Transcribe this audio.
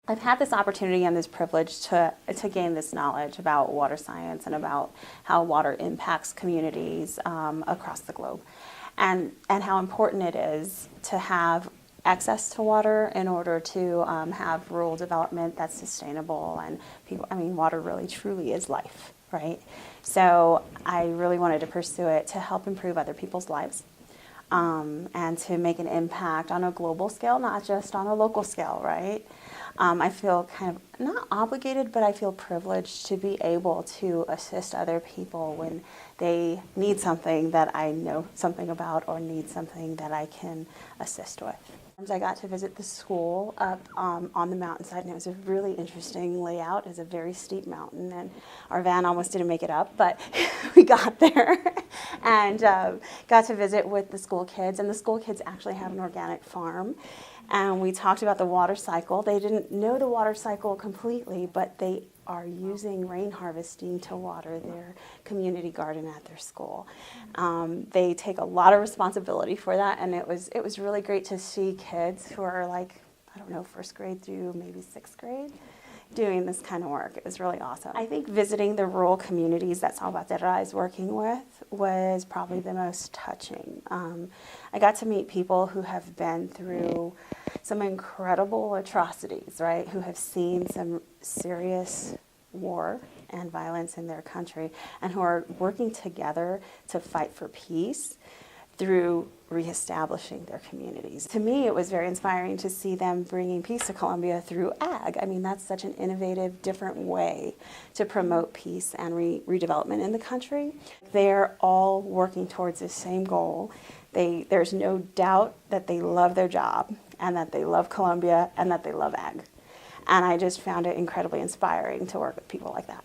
I've had this opportunity and this privilege to gain this knowledge about water science and about how water impacts communities across the globe, and how important it is to have access to water in order to have rural development that's sustainable. And people, I mean, water really truly is life, right? So I really wanted to pursue it to help improve other people's lives. And to make an impact on a global scale, not just on a local scale, right? I feel kind of not obligated, but I feel privileged to be able to assist other people when they need something that I know something about or need something that I can assist with. I got to visit the school up on the mountainside, and it was a really interesting layout. It was a very steep mountain, and our van almost didn't make it up, but we got there and got to visit with the school kids. And the school kids actually have an organic farm, and we talked about the water cycle. They didn't know the water cycle completely, but they are using rain harvesting to water their community garden at their school. They take a lot of responsibility for that, and it was really great to see kids who are like, I don't know, first grade through maybe sixth grade doing this kind of work. It was really awesome. I think visiting the rural communities that Salvatierra is working with was probably the most touching. I got to meet people who have been through some incredible atrocities, right? Who have seen some serious war and violence in their country, and who are working together to fight for peace through reestablishing their communities. To me, it was very inspiring to see them bringing peace to Colombia through ag. I mean, that's such an innovative, different way to promote peace and redevelopment in the country. They're all working towards the same goal. There's no doubt that they love their job, and that they love Colombia, and that they love ag. And I just found it incredibly inspiring to work with people like that.